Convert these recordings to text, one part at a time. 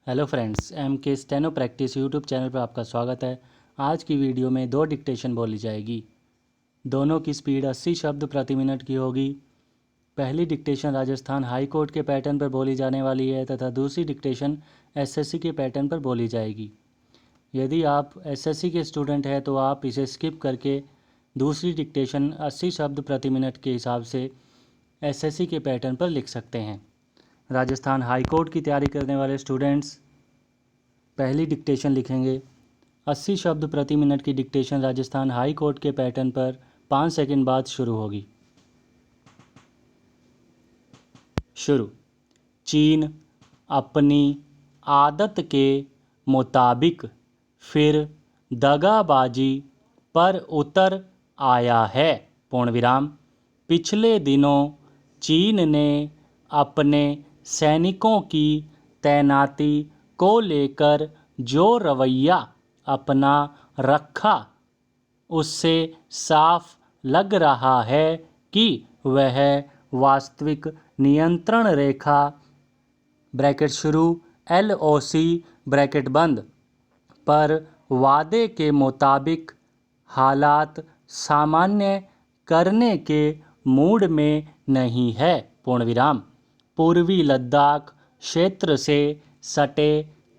Hello friends, M के steno practice YouTube channel पर आपका स्वागत है। आज की वीडियो में 2 डिक्टेशन बोली जाएगी। दोनों की स्पीड 80 शब्द प्रति मिनट की होगी। पहली डिक्टेशन राजस्थान हाई कोर्ट के पैटर्न पर बोली जाने वाली है तथा दूसरी डिक्टेशन एसएससी के पैटर्न पर बोली जाएगी। यदि आप एसएससी के स्टूडेंट हैं तो आप इसे स्किप करके दूसरी डिक्टेशन 80 शब्द प्रति मिनट के हिसाब से एसएससी के पैटर्न पर लिख सकते हैं। राजस्थान हाई कोर्ट की तैयारी करने वाले स्टूडेंट्स पहली डिक्टेशन लिखेंगे। 80 शब्द प्रति मिनट की डिक्टेशन राजस्थान हाई कोर्ट के पैटर्न पर 5 सेकंड बाद शुरू होगी। शुरू। चीन अपनी आदत के मुताबिक फिर दगाबाजी पर उतर आया है। पूर्ण विराम। पिछले दिनों चीन ने अपने सैनिकों की तैनाती को लेकर जो रवैया अपना रखा उससे साफ लग रहा है कि वह वास्तविक नियंत्रण रेखा ब्रैकेट शुरू LOC ब्रैकेट बंद पर वादे के मुताबिक हालात सामान्य करने के मूड में नहीं है। पूर्ण विराम। पूर्वी लद्दाख क्षेत्र से सटे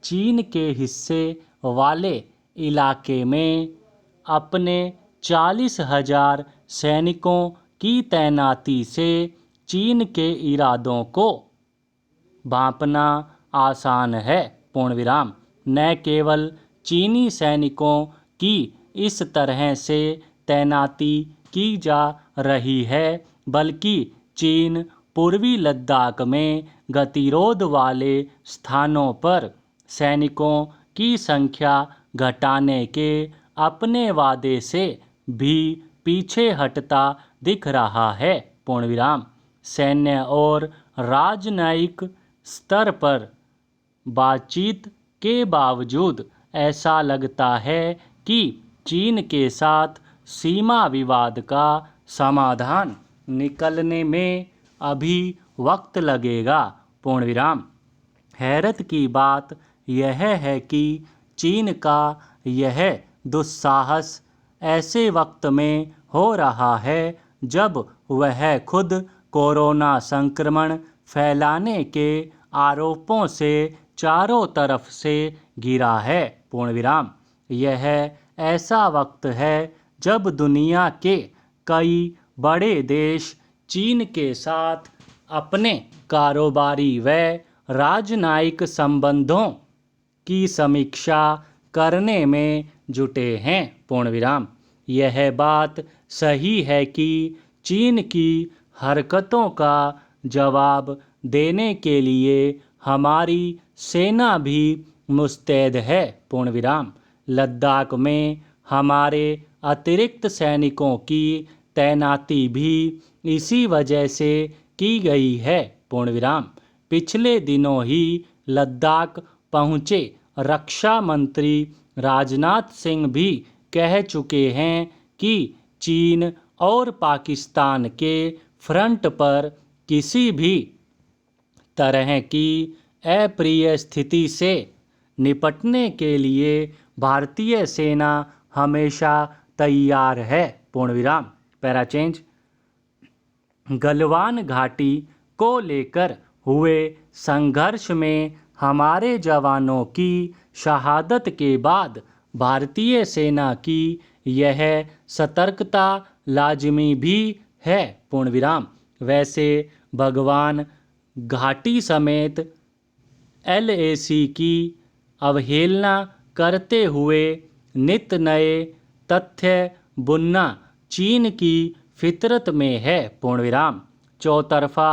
चीन के हिस्से वाले इलाके में अपने 40,000 सैनिकों की तैनाती से चीन के इरादों को भांपना आसान है। पूर्ण विराम। न केवल चीनी सैनिकों की इस तरह से तैनाती की जा रही है बल्कि चीन पूर्वी लद्दाख में गतिरोध वाले स्थानों पर सैनिकों की संख्या घटाने के अपने वादे से भी पीछे हटता दिख रहा है। पूर्ण विराम। सैन्य और राजनयिक स्तर पर बातचीत के बावजूद ऐसा लगता है कि चीन के साथ सीमा विवाद का समाधान निकलने में अभी वक्त लगेगा। पूर्ण विराम। हैरत की बात यह है कि चीन का यह दुस्साहस ऐसे वक्त में हो रहा है जब वह खुद कोरोना संक्रमण फैलाने के आरोपों से चारों तरफ से घिरा है। पूर्ण विराम। यह ऐसा वक्त है जब दुनिया के कई बड़े देश चीन के साथ अपने कारोबारी व राजनयिक संबंधों की समीक्षा करने में जुटे हैं। पूर्ण विराम। यह बात सही है कि चीन की हरकतों का जवाब देने के लिए हमारी सेना भी मुस्तैद है। पूर्ण विराम। लद्दाख में हमारे अतिरिक्त सैनिकों की तैनाती भी इसी वजह से की गई है। पूर्ण विराम। पिछले दिनों ही लद्दाख पहुँचे रक्षा मंत्री राजनाथ सिंह भी कह चुके हैं कि चीन और पाकिस्तान के फ्रंट पर किसी भी तरह की अप्रिय स्थिति से निपटने के लिए भारतीय सेना हमेशा तैयार है। पूर्ण विराम। Para change. गलवान घाटी को लेकर हुए संघर्ष में हमारे जवानों की शहादत के बाद भारतीय सेना की यह सतर्कता लाजमी भी है। पूर्ण विराम। वैसे भगवान घाटी समेत LAC की अवहेलना करते हुए नित नए तथ्य बुनना चीन की फितरत में है। पूर्ण विराम। चौतरफा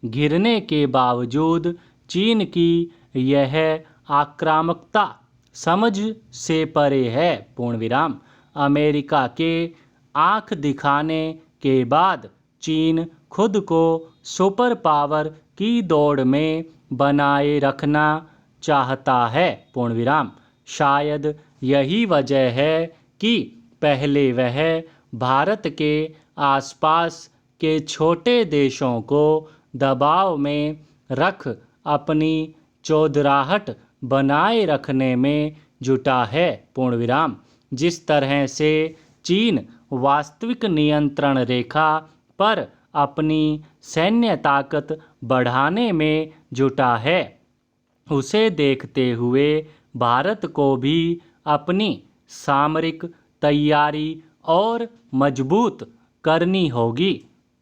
घिरने के बावजूद चीन की यह आक्रामकता समझ से परे है। पूर्ण विराम। अमेरिका के आंख दिखाने के बाद चीन खुद को सुपर पावर की दौड़ में बनाए रखना चाहता है। पूर्ण विराम। शायद यही वजह है कि पहले वह भारत के आसपास के छोटे देशों को दबाव में रख अपनी चौधराहट बनाए रखने में जुटा है। पूर्ण विराम। जिस तरह से चीन वास्तविक नियंत्रण रेखा पर अपनी सैन्य ताकत बढ़ाने में जुटा है, उसे देखते हुए भारत को भी अपनी सामरिक तैयारी और मजबूत करनी होगी।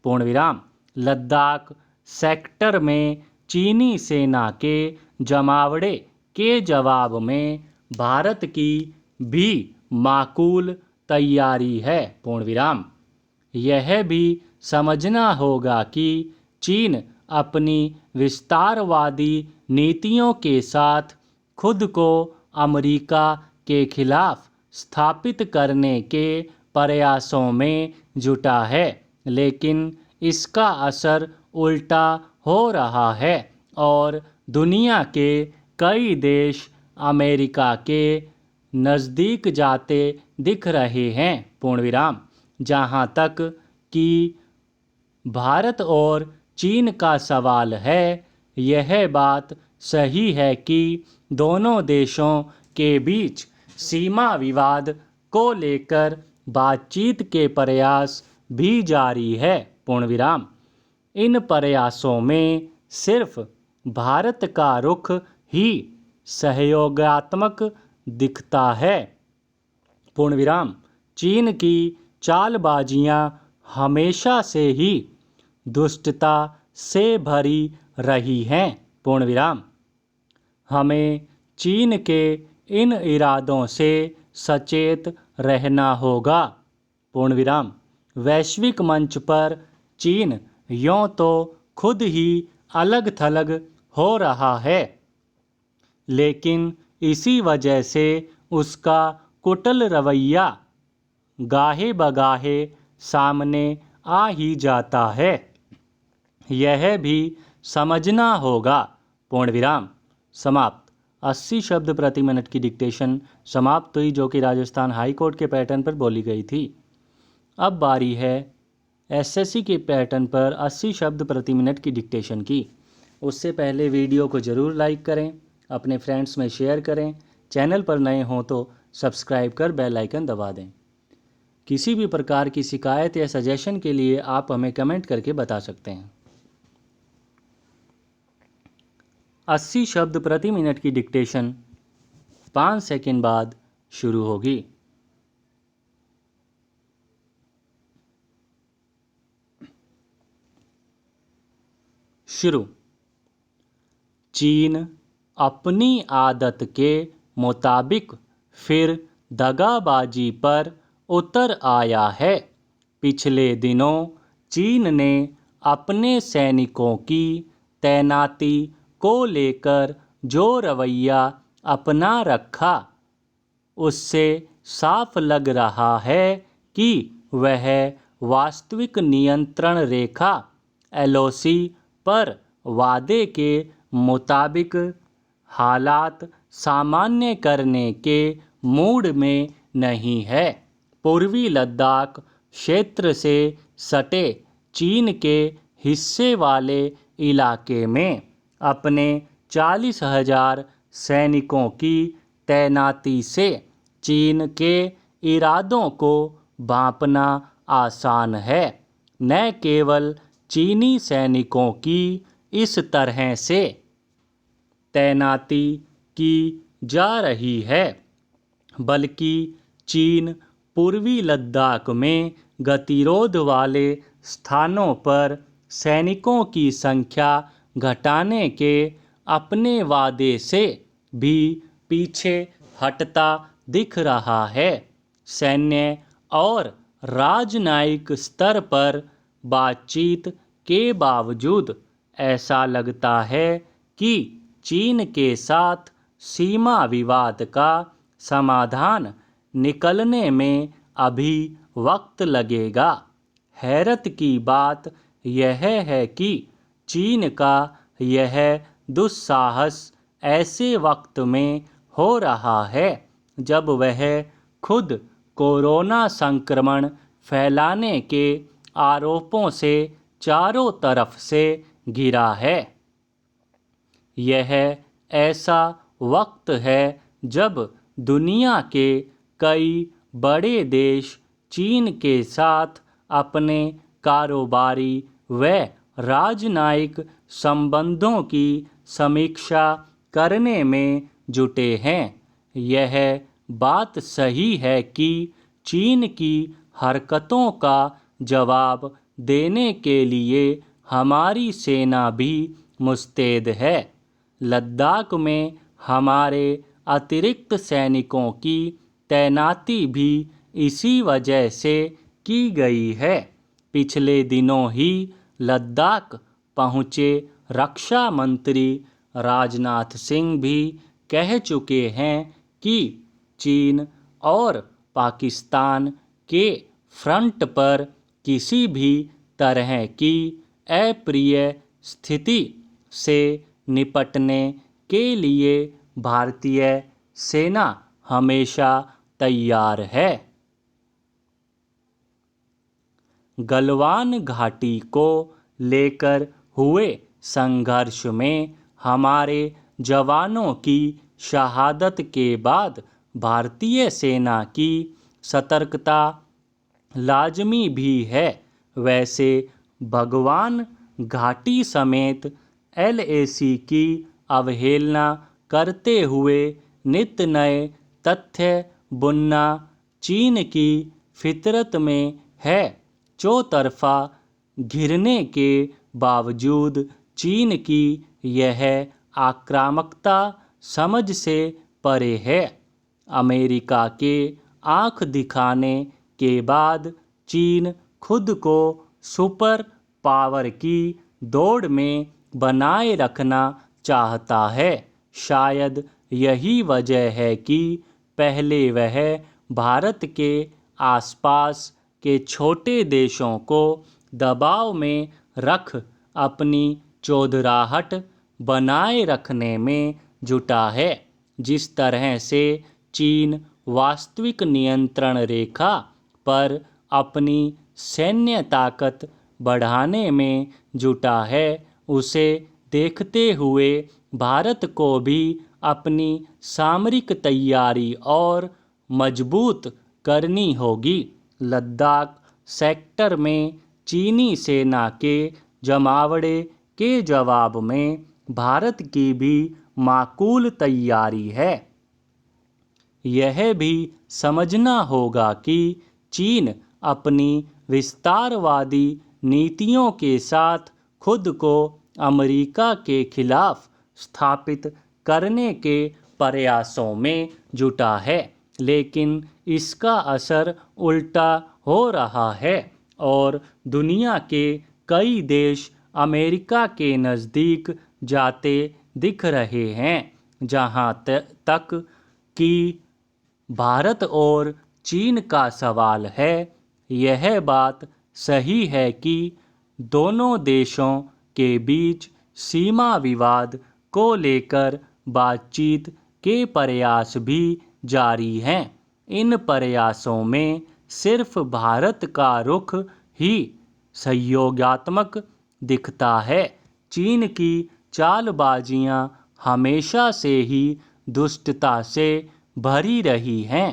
पूर्ण विराम। लद्दाख सेक्टर में चीनी सेना के जमावड़े के जवाब में भारत की भी माकूल तैयारी है। पूर्ण विराम। यह भी समझना होगा कि चीन अपनी विस्तारवादी नीतियों के साथ खुद को अमेरिका के खिलाफ स्थापित करने के प्रयासों में जुटा है, लेकिन इसका असर उल्टा हो रहा है और दुनिया के कई देश अमेरिका के नज़दीक जाते दिख रहे हैं। पूर्ण विराम। जहाँ तक कि भारत और चीन का सवाल है, यह बात सही है कि दोनों देशों के बीच सीमा विवाद को लेकर बातचीत के प्रयास भी जारी है। पूर्ण विराम। इन प्रयासों में सिर्फ भारत का रुख ही सहयोगात्मक दिखता है। पूर्ण विराम। चीन की चालबाजियां हमेशा से ही दुष्टता से भरी रही हैं। पूर्ण विराम। हमें चीन के इन इरादों से सचेत रहना होगा। पूर्ण विराम। वैश्विक मंच पर चीन यों तो खुद ही अलग थलग हो रहा है, लेकिन इसी वजह से उसका कुटिल रवैया गाहे बगाहे सामने आ ही जाता है। यह भी समझना होगा। पूर्ण विराम। समाप्त। 80 शब्द प्रति मिनट की डिक्टेशन समाप्त हुई, जो कि राजस्थान हाई कोर्ट के पैटर्न पर बोली गई थी। अब बारी है एसएससी के पैटर्न पर 80 शब्द प्रति मिनट की डिक्टेशन की। उससे पहले वीडियो को ज़रूर लाइक करें, अपने फ्रेंड्स में शेयर करें, चैनल पर नए हों तो सब्सक्राइब कर बेल आइकन दबा दें। किसी भी प्रकार की शिकायत या सजेशन के लिए आप हमें कमेंट करके बता सकते हैं। 80 शब्द प्रति मिनट की डिक्टेशन 5 सेकंड बाद शुरू होगी। शुरू। चीन अपनी आदत के मुताबिक फिर दगाबाजी पर उतर आया है। पिछले दिनों चीन ने अपने सैनिकों की तैनाती को लेकर जो रवैया अपना रखा, उससे साफ लग रहा है कि वह वास्तविक नियंत्रण रेखा एलओसी पर वादे के मुताबिक हालात सामान्य करने के मूड में नहीं है। पूर्वी लद्दाख क्षेत्र से सटे चीन के हिस्से वाले इलाके में अपने 40,000 सैनिकों की तैनाती से चीन के इरादों को भांपना आसान है। न केवल चीनी सैनिकों की इस तरह से तैनाती की जा रही है, बल्कि चीन पूर्वी लद्दाख में गतिरोध वाले स्थानों पर सैनिकों की संख्या घटाने के अपने वादे से भी पीछे हटता दिख रहा है। सैन्य और राजनयिक स्तर पर बातचीत के बावजूद ऐसा लगता है कि चीन के साथ सीमा विवाद का समाधान निकलने में अभी वक्त लगेगा। हैरत की बात यह है कि चीन का यह दुस्साहस ऐसे वक्त में हो रहा है जब वह खुद कोरोना संक्रमण फैलाने के आरोपों से चारों तरफ से घिरा है। यह ऐसा वक्त है जब दुनिया के कई बड़े देश चीन के साथ अपने कारोबारी व राजनयिक संबंधों की समीक्षा करने में जुटे हैं। यह बात सही है कि चीन की हरकतों का जवाब देने के लिए हमारी सेना भी मुस्तैद है। लद्दाख में हमारे अतिरिक्त सैनिकों की तैनाती भी इसी वजह से की गई है। पिछले दिनों ही लद्दाख पहुँचे रक्षा मंत्री राजनाथ सिंह भी कह चुके हैं कि चीन और पाकिस्तान के फ्रंट पर किसी भी तरह की अप्रिय स्थिति से निपटने के लिए भारतीय सेना हमेशा तैयार है। गलवान घाटी को लेकर हुए संघर्ष में हमारे जवानों की शहादत के बाद भारतीय सेना की सतर्कता लाजमी भी है। वैसे भगवान घाटी समेत LAC की अवहेलना करते हुए नित नए तथ्य बुनना चीन की फितरत में है। चौतरफा घिरने के बावजूद चीन की यह आक्रामकता समझ से परे है। अमेरिका के आंख दिखाने के बाद चीन खुद को सुपर पावर की दौड़ में बनाए रखना चाहता है। शायद यही वजह है कि पहले वह भारत के आसपास के छोटे देशों को दबाव में रख अपनी चौधराहट बनाए रखने में जुटा है। जिस तरह से चीन वास्तविक नियंत्रण रेखा पर अपनी सैन्य ताकत बढ़ाने में जुटा है, उसे देखते हुए भारत को भी अपनी सामरिक तैयारी और मजबूत करनी होगी। लद्दाख सेक्टर में चीनी सेना के जमावड़े के जवाब में भारत की भी माकूल तैयारी है। यह भी समझना होगा कि चीन अपनी विस्तारवादी नीतियों के साथ खुद को अमेरिका के खिलाफ स्थापित करने के प्रयासों में जुटा है, लेकिन इसका असर उल्टा हो रहा है और दुनिया के कई देश अमेरिका के नज़दीक जाते दिख रहे हैं। जहां तक कि भारत और चीन का सवाल है, यह बात सही है कि दोनों देशों के बीच सीमा विवाद को लेकर बातचीत के प्रयास भी जारी हैं। इन प्रयासों में सिर्फ भारत का रुख ही सहयोगात्मक दिखता है। चीन की चालबाजियां हमेशा से ही दुष्टता से भरी रही हैं।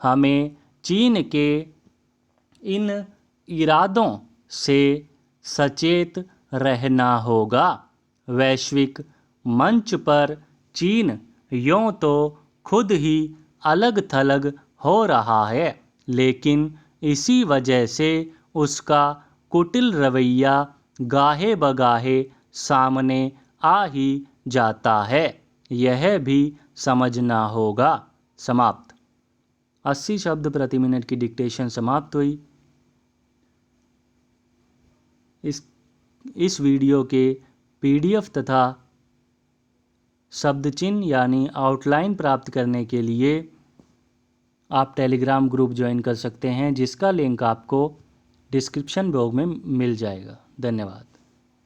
हमें चीन के इन इरादों से सचेत रहना होगा। वैश्विक मंच पर चीन यूं तो खुद ही अलग थलग हो रहा है, लेकिन इसी वजह से उसका कुटिल रवैया गाहे बगाहे सामने आ ही जाता है। यह भी समझना होगा। समाप्त। 80 शब्द प्रति मिनट की डिक्टेशन समाप्त हुई। इस वीडियो के PDF तथा शब्द चिन्ह यानी आउटलाइन प्राप्त करने के लिए आप टेलीग्राम ग्रुप ज्वाइन कर सकते हैं, जिसका लिंक आपको डिस्क्रिप्शन बॉक्स में मिल जाएगा। धन्यवाद।